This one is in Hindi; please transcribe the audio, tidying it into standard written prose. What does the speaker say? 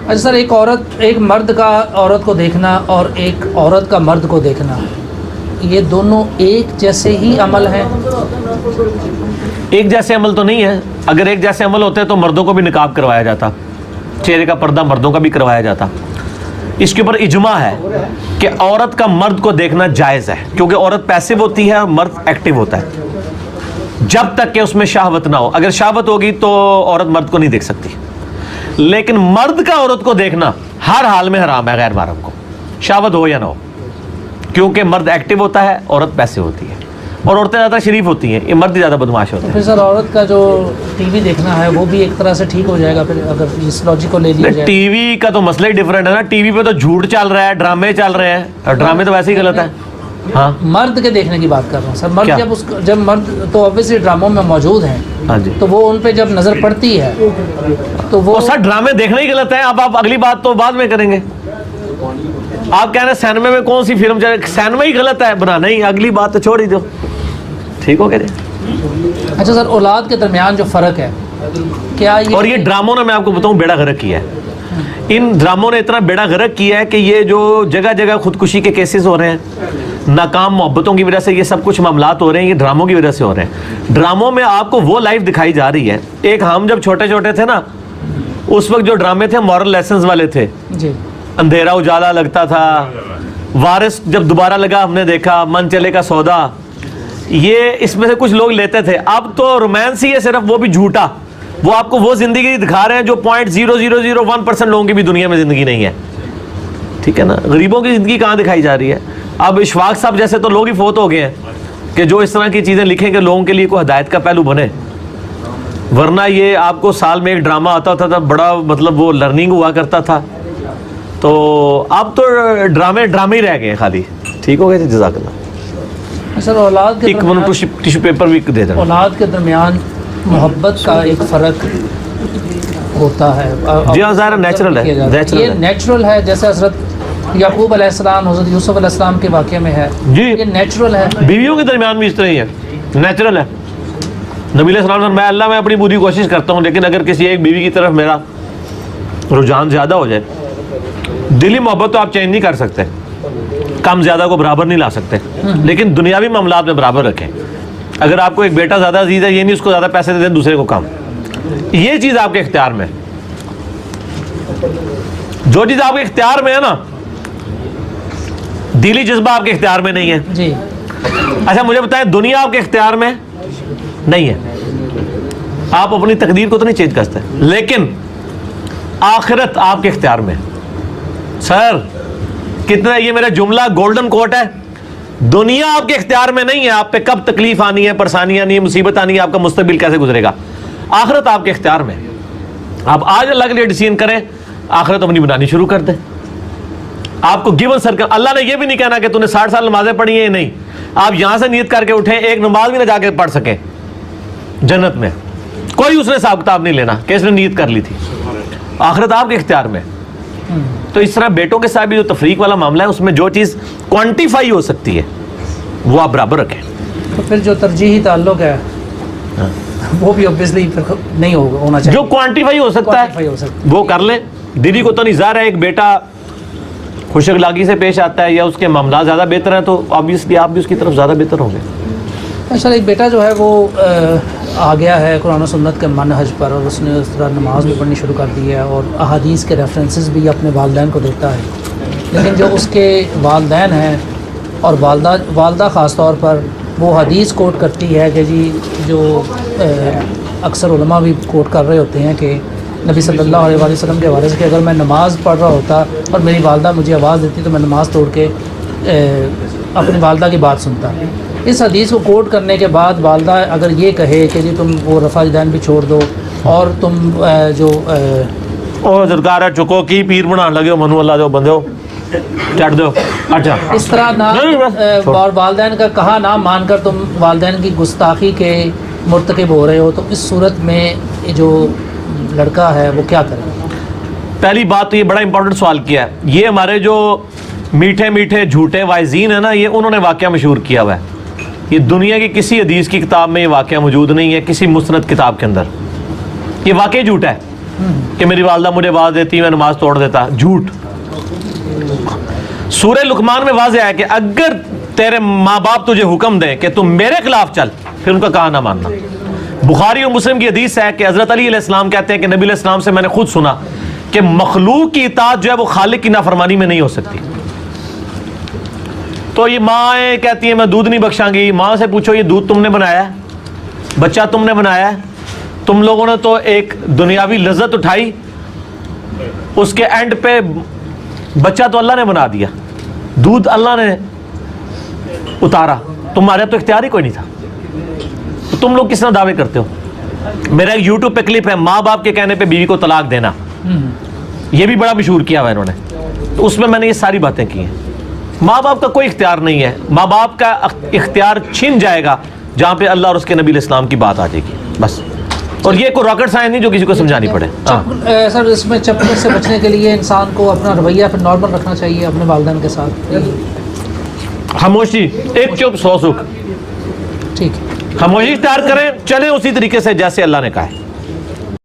अच्छा सर, एक मर्द का औरत को देखना और एक औरत का मर्द को देखना, ये दोनों एक जैसे ही अमल हैं? एक जैसे अमल तो नहीं है। अगर एक जैसे अमल होते तो मर्दों को भी निकाब करवाया जाता, चेहरे का पर्दा मर्दों का भी करवाया जाता। इसके ऊपर इजमा है कि औरत का मर्द को देखना जायज़ है, क्योंकि औरत पैसिव होती है और मर्द एक्टिव होता है जब तक कि उसमें शाहवत ना हो। अगर शाहवत होगी तो औरत मर्द को नहीं देख सकती, लेकिन मर्द का औरत को देखना हर हाल में हराम है, गैर महरम को, शाहवत हो या ना हो, क्योंकि मर्द एक्टिव होता है, औरत पैसिव होती है। और औरतें ज़्यादा शरीफ होती हैं, ये मर्द ज़्यादा बदमाश होते हैं। फिर सर औरत का जो टीवी देखना है वो भी एक तरह से ठीक हो जाएगा फिर, अगर इस लॉजिक को ले लिया जाए? टीवी का तो मसला ही डिफरेंट है ना। टीवी पे तो झूठ चल रहा है, ड्रामे चल रहे हैं, और ड्रामे तो वैसे ही गलत है। हाँ, मर्द के देखने की बात कर रहा हूँ सर। मर्द जब मर्द तो ऑब्वियसली ड्रामों में मौजूद हैं, हाँ जी, तो वो उन पे जब नज़र पड़ती है तो वो सर ड्रामे देखना ही गलत है। अब आप अगली बात तो बाद में करेंगे। आप कह रहे हैं सिनेमा में कौन सी फिल्म चले, सिनेमा ही गलत है बनाना ही, अगली बात तो छोड़ ही दो। ठीक हो गया जी। अच्छा सर, औलाद के दरमियान जो फ़र्क है क्या ये, और ये ड्रामों ने, मैं आपको बताऊं, बेड़ा गर्क किया है। इन ड्रामों ने इतना बेड़ा गर्क किया है कि ये जो जगह जगह खुदकुशी के केसेस हो रहे हैं, नाकाम मोहब्बतों की वजह से ये सब कुछ मामलात हो रहे हैं, ये ड्रामों की वजह से हो रहे हैं। ड्रामों में आपको वो लाइफ दिखाई जा रही है। एक हम जब छोटे छोटे थे ना, उस वक्त जो ड्रामे थे मॉरल लेसन्स वाले थे जी। अंधेरा उजाला लगता था, वारिस जब दोबारा लगा हमने देखा, मन चले का सौदा, ये इसमें से कुछ लोग लेते थे। अब तो रोमांस ही है सिर्फ, वो भी झूठा। वो आपको वो जिंदगी दिखा रहे हैं जो 0.0001% लोगों की भी दुनिया में जिंदगी नहीं है। ठीक है ना, गरीबों की जिंदगी कहाँ दिखाई जा रही है। अब इशफाक साहब जैसे तो लोग ही फोत हो गए हैं कि जो इस तरह की चीज़ें लिखेंगे लोगों के लिए कोई हदायत का पहलू बने, वरना ये आपको साल में एक ड्रामा आता था तब बड़ा मतलब वो लर्निंग हुआ करता था। तो अब तो ड्रामे ही रह गए खाली। ठीक हो गया जी, जज़ाकल्लाह। सर औलाद के टिश्यू पेपर भी दे देना। औलाद के दरमियान मोहब्बत का एक फ़र्क होता है जी हाँ, ज़ाहिर नेचुरल है, ये नेचुरल है। जैसे हज़रत याकूब अलैहिस्सलाम हज़रत यूसुफ अलैहिस्सलाम के वाक़े में है जी, ये नेचुरल है। बीवियों के दरमियान भी इस तरह ही है, नेचुरल है। नबी अलैहिस्सलाम, मैं अल्लाह, मैं अपनी पूरी कोशिश करता हूँ, लेकिन अगर किसी एक बीवी की तरफ मेरा रुझान ज़्यादा हो जाए, दिली मोहब्बत तो आप चेंज नहीं कर सकते, कम ज़्यादा को बराबर नहीं ला सकते, लेकिन दुनियावी मामलात में बराबर रखें। अगर आपको एक बेटा ज़्यादा अजीज़ है, ये नहीं उसको ज़्यादा पैसे दे दें, दूसरे को कम। ये चीज़ आपके इख्तियार में, जो चीज़ आपके इख्तियार में है ना, दिली जज्बा आपके इख्तियार में नहीं है जी। अच्छा मुझे बताएं, दुनिया आपके इख्तियार में नहीं है, आप अपनी तकदीर को तो नहीं चेंज कर सकते, लेकिन आखिरत आपके इख्तियार में। सर कितना, ये मेरा जुमला गोल्डन कोट है, दुनिया आपके इख्तियार में नहीं है, आप पे कब तकलीफ आनी है, परेशानी आनी है, मुसीबत आनी है, आपका मुस्तकबिल कैसे गुजरेगा, आखिरत आपके इख्तियार में। आप आज अल्लाह के लिए डिसीजन करें, आखिरत अपनी बनानी शुरू कर दें। आपको गिवन सर्कल, अल्लाह ने यह भी नहीं कहना कि तूने 60 साल नमाजें पढ़ी है, नहीं। आप यहां से नियत करके उठे, एक नमाज भी ना जाके पढ़ सके जन्नत में, कोई उसने हिसाब किताब नहीं लेना कि इसने नियत कर ली थी, आखिरत आपके इख्तियार में। तो इस तरह बेटों के साथ भी जो तफरीक वाला मामला है, उसमें जो चीज़ क्वांटिफाई हो सकती है वो आप बराबर रखें। तो फिर जो तरजीही ताल्लुक है वो भी ऑब्वियसली नहीं होना चाहिए। जो क्वांटिफाई हो सकता है वो कर ले। दीदी को तो नहीं, ज़ाहिर है एक बेटा खुश अखलाकी से पेश आता है या उसके मामला ज़्यादा बेहतर है, तो ऑब्वियसली आप भी उसकी तरफ ज़्यादा बेहतर होंगे। अच्छा, एक बेटा जो है वो आ गया है कुरान और सुन्नत के मनहज पर, और उसने उस तरह नमाज भी पढ़नी शुरू कर दी है और अहादीस के रेफरेंसेस भी अपने वालदैन को देता है, लेकिन जो उसके वालदैन हैं और वालदा ख़ास तौर पर वो हदीस कोट करती है कि जी, जो अक्सर उलमा भी कोट कर रहे होते हैं कि नबी सल्लल्लाहु अलैहि वसल्लम के हवाले से कि अगर मैं नमाज़ पढ़ रहा होता और मेरी वालदा मुझे आवाज़ देती तो मैं नमाज़ तोड़ के अपनी वालदा की बात सुनता। इस हदीस को कोट करने के बाद वालदा अगर ये कहे कि जी तुम वो रफ़ा यदैन भी छोड़ दो और तुम जो सरकार चुको की पीर बना लगे हो, मनु अल्लाह दो बंदे हो, चढ़ दो। अच्छा, इस तरह ना और वालदैन का कहा ना मानकर तुम वालदैन की गुस्ताखी के मुर्तकिब हो रहे हो, तो इस सूरत में जो लड़का है वो क्या करे? पहली बात तो ये बड़ा इंपॉर्टेंट सवाल किया है। ये हमारे जो मीठे मीठे झूठे वाइजीन है ना, ये उन्होंने वाक़या मशहूर किया हुआ है। ये दुनिया की किसी हदीस की किताब में ये वाक़या मौजूद नहीं है, किसी मुस्नद किताब के अंदर। ये वाकई झूठा है। कि मेरी वालदा मुझे आवाज़ देती, मैं नमाज तोड़ देता। झूठ। सूरह लुकमान में वाज़ेह है कि अगर तेरे माँ बाप तुझे हुक्म दें कि तुम मेरे खिलाफ चल, फिर उनका कहा ना मानना। बुखारी और मुस्लिम की हदीस है कि हज़रत अली अलैहिस्सलाम कहते हैं कि नबी अलैहिस्सलाम से मैंने खुद सुना कि मखलूक की इताअत जो है वो खालिक की नाफरमानी में नहीं हो सकती। तो ये माँ कहती है मैं दूध नहीं बख्शांगी। माँ से पूछो ये दूध तुमने बनाया है, बच्चा तुमने बनाया है, तुम लोगों ने तो एक दुनियावी लज्जत उठाई, उसके एंड पे बच्चा तो अल्लाह ने बना दिया, दूध अल्लाह ने उतारा, तुम्हारा तो इख्तियार ही कोई नहीं था। तो तुम लोग किस तरह दावे करते हो? मेरा एक यूट्यूब पे क्लिप है, माँ बाप के कहने पे बीवी को तलाक देना, ये भी बड़ा मशहूर किया हुआ इन्होंने। तो उसमें मैंने ये सारी बातें की हैं। माँ बाप का कोई इख्तियार नहीं है, माँ बाप का इख्तियार छिन जाएगा जहाँ पे अल्लाह और उसके नबी इस्लाम की बात आ जाएगी, बस। और ये कोई रॉकेट साइंस नहीं जो किसी को समझानी पड़े। हाँ सर, इसमें चपने से बचने के लिए इंसान को अपना रवैया फिर नॉर्मल रखना चाहिए अपने वालिदैन के साथ। खामोशी, एक चुप 100 सुख। ठीक है, खामोशी इख्तियार करें, चलें उसी तरीके से जैसे अल्लाह ने कहा है।